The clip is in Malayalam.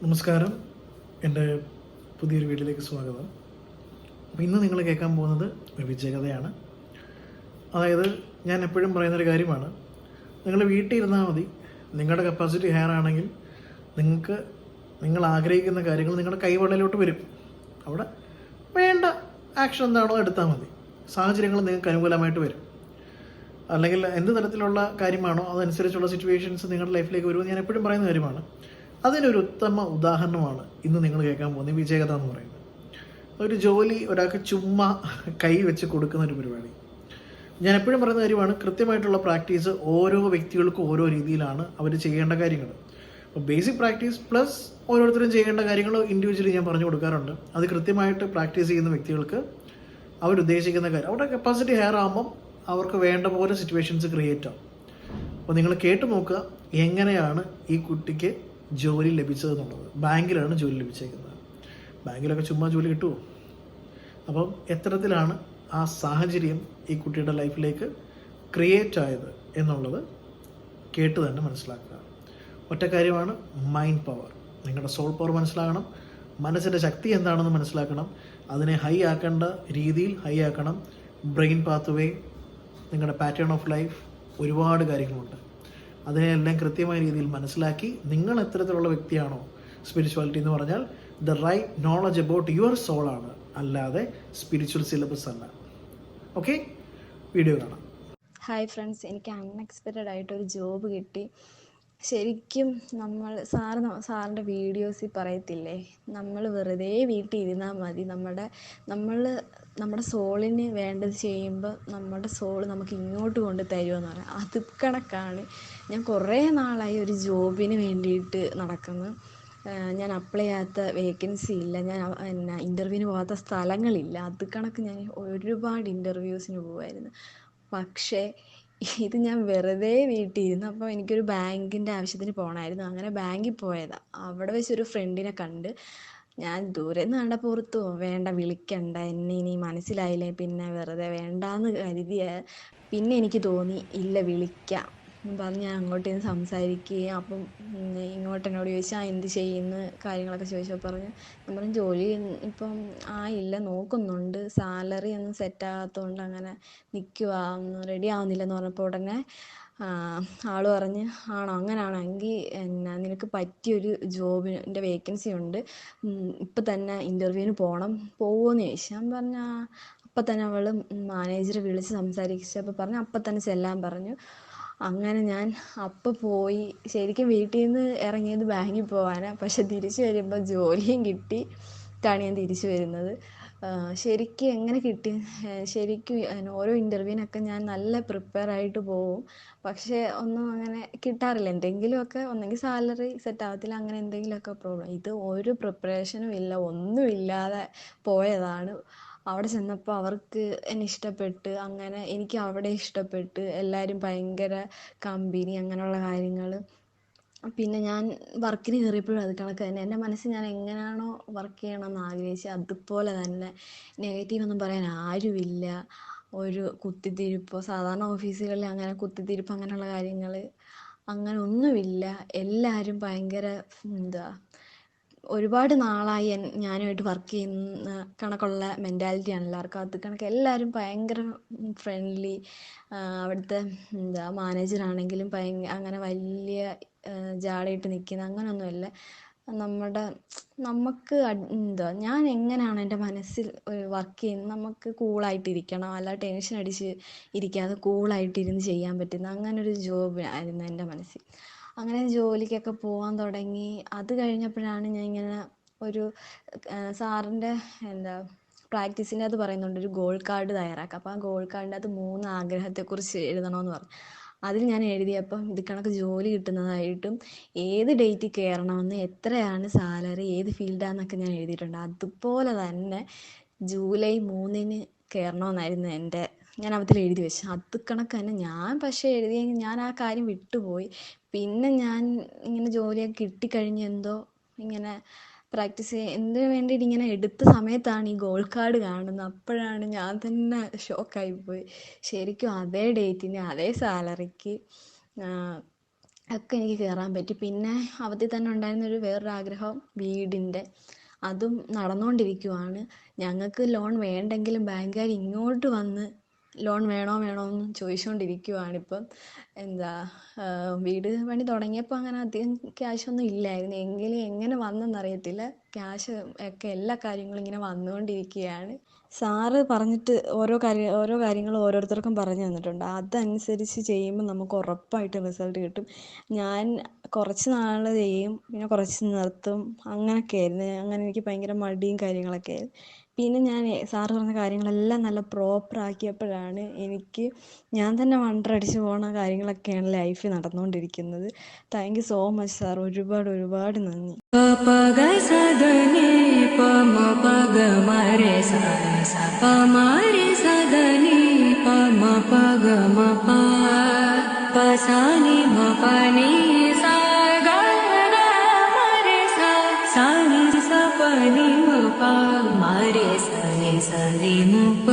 നമസ്കാരം, എൻ്റെ പുതിയൊരു വീട്ടിലേക്ക് സ്വാഗതം. അപ്പോൾ ഇന്ന് നിങ്ങൾ കേൾക്കാൻ പോകുന്നത് ഒരു വിജയകഥയാണ്. അതായത് ഞാൻ എപ്പോഴും പറയുന്നൊരു കാര്യമാണ്, നിങ്ങൾ വീട്ടിൽ ഇരുന്നാൽ മതി. നിങ്ങളുടെ കപ്പാസിറ്റി ഹയർ ആണെങ്കിൽ നിങ്ങൾ ആഗ്രഹിക്കുന്ന കാര്യങ്ങൾ നിങ്ങളുടെ കൈവെള്ളയിലോട്ട് വരും. അവിടെ വേണ്ട ആക്ഷൻ എന്താണോ എടുത്താൽ മതി. സാഹചര്യങ്ങൾ നിങ്ങൾക്ക് അനുകൂലമായിട്ട് വരും. അല്ലെങ്കിൽ എന്ത് തരത്തിലുള്ള കാര്യമാണോ അതനുസരിച്ചുള്ള സിറ്റുവേഷൻസ് നിങ്ങളുടെ ലൈഫിലേക്ക് വരുമെന്ന് ഞാൻ എപ്പോഴും പറയുന്ന കാര്യമാണ്. അതിനൊരു ഉത്തമ ഉദാഹരണമാണ് ഇന്ന് നിങ്ങൾ കേൾക്കാൻ പോകുന്ന വിജയകഥ എന്ന് പറയുന്നത്. ഒരു ജോലി ഒരാൾക്ക് ചുമ്മാ കൈ വെച്ച് കൊടുക്കുന്ന ഒരു പരിപാടി. ഞാൻ എപ്പോഴും പറയുന്ന കാര്യമാണ്, കൃത്യമായിട്ടുള്ള പ്രാക്ടീസ് ഓരോ വ്യക്തികൾക്കും ഓരോ രീതിയിലാണ് അവർ ചെയ്യേണ്ട കാര്യങ്ങൾ. അപ്പോൾ ബേസിക് പ്രാക്ടീസ് പ്ലസ് ഓരോരുത്തരും ചെയ്യേണ്ട കാര്യങ്ങൾ ഇൻഡിവിജ്വലി ഞാൻ പറഞ്ഞു കൊടുക്കാറുണ്ട്. അത് കൃത്യമായിട്ട് പ്രാക്ടീസ് ചെയ്യുന്ന വ്യക്തികൾക്ക് അവരുദ്ദേശിക്കുന്ന കാര്യം, അവരുടെ കപ്പാസിറ്റി ഹയർ ആകുമ്പം അവർക്ക് വേണ്ട പോലെ സിറ്റുവേഷൻസ് ക്രിയേറ്റ് ആവും. അപ്പോൾ നിങ്ങൾ കേട്ട് നോക്കുക എങ്ങനെയാണ് ഈ കുട്ടിക്ക് ജോലി ലഭിച്ചതെന്നുള്ളത്. ബാങ്കിലാണ് ജോലി ലഭിച്ചേക്കുന്നത്. ബാങ്കിലൊക്കെ ചുമ്മാ ജോലി കിട്ടുമോ? അപ്പം എത്തരത്തിലാണ് ആ സാഹചര്യം ഈ കുട്ടിയുടെ ലൈഫിലേക്ക് ക്രിയേറ്റ് ആയത് എന്നുള്ളത് കേട്ട് തന്നെ മനസ്സിലാക്കുക. ഒറ്റ കാര്യമാണ്, മൈൻഡ് പവർ. നിങ്ങളുടെ സോൾ പവർ മനസ്സിലാക്കണം, മനസ്സിൻ്റെ ശക്തി എന്താണെന്ന് മനസ്സിലാക്കണം, അതിനെ ഹൈ ആക്കേണ്ട രീതിയിൽ ഹൈ ആക്കണം. ബ്രെയിൻ പാത്ത് വേ, നിങ്ങളുടെ പാറ്റേൺ ഓഫ് ലൈഫ്, ഒരുപാട് കാര്യങ്ങളുണ്ട്. അതിനെല്ലാം കൃത്യമായ രീതിയിൽ മനസ്സിലാക്കി നിങ്ങൾ എത്തരത്തിലുള്ള വ്യക്തിയാണോ, സ്പിരിച്വാലിറ്റി എന്ന് പറഞ്ഞാൽ the right knowledge about your soul ആണ്, അല്ലാതെ സ്പിരിച്വൽ സിലബസ് അല്ല. ഓക്കെ, വീഡിയോ കാണാം. ഹായ് ഫ്രണ്ട്സ്, എനിക്ക് അൺഎക്സ്പെക്റ്റഡ് ആയിട്ടൊരു ജോബ് കിട്ടി. ശരിക്കും സാറിൻ്റെ വീഡിയോസിൽ പറയത്തില്ലേ, നമ്മൾ വെറുതെ വീട്ടിൽ ഇരുന്നാൽ മതി, നമ്മുടെ സോളിന് വേണ്ടത് ചെയ്യുമ്പോൾ നമ്മുടെ സോൾ നമുക്ക് ഇങ്ങോട്ട് കൊണ്ട് തരുമെന്ന് പറയാം. അത് കണക്കാണ് ഞാൻ കുറേ നാളായി ഒരു ജോബിന് വേണ്ടിയിട്ട് നടക്കുന്നു. ഞാൻ അപ്ലൈ ചെയ്യാത്ത വേക്കൻസി ഇല്ല, ഞാൻ ഇൻ്റർവ്യൂവിന് പോകാത്ത സ്ഥലങ്ങളില്ല. അത് കണക്ക് ഞാൻ ഒരുപാട് ഇൻ്റർവ്യൂസിന് പോകുമായിരുന്നു. പക്ഷേ ഇത് ഞാൻ വെറുതെ വീട്ടിൽ ഇരുന്നു. അപ്പോൾ എനിക്കൊരു ബാങ്കിൻ്റെ ആവശ്യത്തിന് പോകണമായിരുന്നു. അങ്ങനെ ബാങ്കിൽ പോയതാണ്. അവിടെ വെച്ചൊരു ഫ്രണ്ടിനെ കണ്ട്. ഞാൻ ദൂരെ നിന്ന് കണ്ടപ്പോൾ ഓർത്തു, വേണ്ട വിളിക്കണ്ട, എന്നെ ഇനി മനസ്സിലായില്ലേ, പിന്നെ വെറുതെ വേണ്ടാന്ന് കരുതിയ. പിന്നെ എനിക്ക് തോന്നി, ഇല്ല വിളിക്കാം പറഞ്ഞ് ഞാൻ അങ്ങോട്ട് നിന്ന് സംസാരിക്കുകയും അപ്പം ഇങ്ങോട്ട് എന്നോട് ചോദിച്ചാൽ എന്ത് ചെയ്യുന്നു കാര്യങ്ങളൊക്കെ ചോദിച്ചപ്പോൾ ഞാൻ പറഞ്ഞു ജോലി ഇപ്പം ഇല്ല, നോക്കുന്നുണ്ട്, സാലറി ഒന്നും സെറ്റാകാത്തതുകൊണ്ട് അങ്ങനെ നിൽക്കുക, ഒന്നും റെഡി ആവുന്നില്ലെന്ന് പറഞ്ഞപ്പോൾ ഉടനെ ആൾ പറഞ്ഞ്, ആണോ, അങ്ങനെയാണെങ്കിൽ നിനക്ക് പറ്റിയൊരു ജോബിൻ്റെ വേക്കൻസി ഉണ്ട്, ഇപ്പം തന്നെ ഇൻ്റർവ്യൂവിന് പോകുമോയെന്ന് ചോദിച്ചു. ഞാൻ പറഞ്ഞ അപ്പം തന്നെ അവൾ മാനേജറെ വിളിച്ച് സംസാരിച്ചപ്പോൾ പറഞ്ഞു അപ്പം തന്നെ ചെല്ലാൻ പറഞ്ഞു. അങ്ങനെ ഞാൻ അപ്പം പോയി. ശരിക്കും വീട്ടിൽ നിന്ന് ഇറങ്ങിയത് ബാങ്കിൽ പോകാനാണ്, പക്ഷെ തിരിച്ചു വരുമ്പോൾ ജോലിയും കിട്ടിയിട്ടാണ് ഞാൻ തിരിച്ചു വരുന്നത്. ശരിക്കും എങ്ങനെ കിട്ടി, ശരിക്കും ഓരോ ഇൻ്റർവ്യൂവിനൊക്കെ ഞാൻ നല്ല പ്രിപ്പയർ ആയിട്ട് പോവും, പക്ഷേ ഒന്നും അങ്ങനെ കിട്ടാറില്ല. എന്തെങ്കിലുമൊക്കെ ഒന്നെങ്കിൽ സാലറി സെറ്റ് ആവത്തില്ല, അങ്ങനെ എന്തെങ്കിലുമൊക്കെ പ്രോബ്ലം. ഇത് ഒരു പ്രിപ്പറേഷനും ഇല്ല, ഒന്നുമില്ലാതെ പോയതാണ്. അവിടെ ചെന്നപ്പോൾ അവർക്ക് എന്നെ ഇഷ്ടപ്പെട്ട്, അങ്ങനെ എനിക്ക് അവിടെ ഇഷ്ടപ്പെട്ട്, എല്ലാവരും ഭയങ്കര കമ്പനി, അങ്ങനെയുള്ള കാര്യങ്ങൾ. പിന്നെ ഞാൻ വർക്കിന് കയറിയപ്പോഴും അത് കണക്ക് തന്നെ. എൻ്റെ മനസ്സിൽ ഞാൻ എങ്ങനെയാണോ വർക്ക് ചെയ്യണമെന്ന് ആഗ്രഹിച്ചത് അതുപോലെ തന്നെ. നെഗറ്റീവ് ഒന്നും പറയാൻ ആരുമില്ല. ഒരു കുത്തിത്തിരിപ്പോ, സാധാരണ ഓഫീസുകളിൽ അങ്ങനെ കുത്തിത്തിരിപ്പ് അങ്ങനെയുള്ള കാര്യങ്ങൾ അങ്ങനെ ഒന്നുമില്ല. എല്ലാവരും ഭയങ്കര ഒരുപാട് നാളായി ഞാനുമായിട്ട് വർക്ക് ചെയ്യുന്ന കണക്കുള്ള മെൻറ്റാലിറ്റിയാണ് എല്ലാവർക്കും. അത് കണക്ക് എല്ലാവരും ഭയങ്കര ഫ്രണ്ട്ലി. അവിടുത്തെ മാനേജറാണെങ്കിലും അങ്ങനെ വലിയ ജാടയിട്ട് നിൽക്കുന്ന അങ്ങനെയൊന്നുമല്ല. നമുക്ക് ഞാൻ എങ്ങനെയാണ് എൻ്റെ മനസ്സിൽ വർക്ക് ചെയ്യുന്നത്, നമുക്ക് കൂളായിട്ടിരിക്കണം, അല്ല ടെൻഷൻ അടിച്ച് ഇരിക്കാതെ കൂളായിട്ടിരുന്ന് ചെയ്യാൻ പറ്റുന്ന അങ്ങനൊരു ജോബ് ആയിരുന്നു എൻ്റെ മനസ്സിൽ. അങ്ങനെ ജോലിക്കൊക്കെ പോകാൻ തുടങ്ങി. അത് കഴിഞ്ഞപ്പോഴാണ് ഞാൻ ഇങ്ങനെ ഒരു സാറിൻ്റെ പ്രാക്ടീസിൻ്റെ അത് പറയുന്നുണ്ട്, ഒരു ഗോൾ കാർഡ് തയ്യാറാക്കുക. അപ്പോൾ ആ ഗോൾ കാർഡിൻ്റെ അത് 3 ആഗ്രഹത്തെക്കുറിച്ച് എഴുതണമെന്ന് പറഞ്ഞു. അതിൽ ഞാൻ എഴുതിയപ്പം ഇത് കണക്ക് ജോലി കിട്ടുന്നതായിട്ടും ഏത് ഡേറ്റിൽ കയറണമെന്ന്, എത്രയാണ് സാലറി, ഏത് ഫീൽഡാന്നൊക്കെ ഞാൻ എഴുതിയിട്ടുണ്ട്. അതുപോലെ തന്നെ ജൂലൈ 3-ന് കയറണമെന്നായിരുന്നു ഞാൻ അതിൽ എഴുതി വെച്ചു. അത് കണക്ക് തന്നെ ഞാൻ പക്ഷേ എഴുതിയെങ്കിൽ ഞാൻ ആ കാര്യം വിട്ടുപോയി. പിന്നെ ഞാൻ ഇങ്ങനെ ജോലിയൊക്കെ കിട്ടിക്കഴിഞ്ഞ് എന്തോ ഇങ്ങനെ പ്രാക്ടീസ് എന്തിനു വേണ്ടിയിട്ട് ഇങ്ങനെ എടുത്ത സമയത്താണ് ഈ ഗോൾ കാർഡ് കാണുന്നത്. അപ്പോഴാണ് ഞാൻ തന്നെ ഷോക്കായിപ്പോയി. ശരിക്കും അതേ ഡേറ്റിന് അതേ സാലറിക്ക് ഒക്കെ എനിക്ക് കയറാൻ പറ്റി. പിന്നെ അവധിൽ തന്നെ ഉണ്ടായിരുന്നൊരു വേറൊരു ആഗ്രഹം വീടിൻ്റെ, അതും നടന്നുകൊണ്ടിരിക്കുവാണ്. ഞങ്ങൾക്ക് ലോൺ വേണ്ടെങ്കിലും ബാങ്കുകാർ ഇങ്ങോട്ട് വന്ന് ലോൺ വേണോ വേണോ എന്ന് ചോദിച്ചുകൊണ്ടിരിക്കുവാണിപ്പം. എന്താ വീട് പണി തുടങ്ങിയപ്പോൾ അങ്ങനെ അധികം ക്യാഷൊന്നും ഇല്ലായിരുന്നു, എങ്കിലും എങ്ങനെ വന്നെന്നറിയത്തില്ല, ക്യാഷ് ഒക്കെ എല്ലാ കാര്യങ്ങളും ഇങ്ങനെ വന്നുകൊണ്ടിരിക്കുകയാണ്. സാറ് പറഞ്ഞിട്ട് ഓരോ കാര്യങ്ങൾ ഓരോരുത്തർക്കും പറഞ്ഞു തന്നിട്ടുണ്ട്. അതനുസരിച്ച് ചെയ്യുമ്പോൾ നമുക്ക് ഉറപ്പായിട്ടും റിസൾട്ട് കിട്ടും. ഞാൻ കുറച്ച് നാൾ ചെയ്യും, പിന്നെ കുറച്ച് നിർത്തും, അങ്ങനെയൊക്കെ ആയിരുന്നു. അങ്ങനെ എനിക്ക് ഭയങ്കര മടിയും കാര്യങ്ങളൊക്കെ ആയിരുന്നു. പിന്നെ ഞാൻ സാറ് പറഞ്ഞ കാര്യങ്ങളെല്ലാം നല്ല പ്രോപ്പറാക്കിയപ്പോഴാണ് ഞാൻ തന്നെ വണ്ടറടിച്ച് പോണ കാര്യങ്ങളൊക്കെയാണ് ലൈഫിൽ നടന്നുകൊണ്ടിരിക്കുന്നത്. Thank you so much sir, ഒരുപാട് ഒരുപാട് നന്ദി. പഗ സദനി പമ പഗ മരെ സ പമാരെ സദനി പമ പഗ മപ പസാനി മപനി സ ഗ മരെ സാനി സപനി മപ മരെ സനി സനി മുപ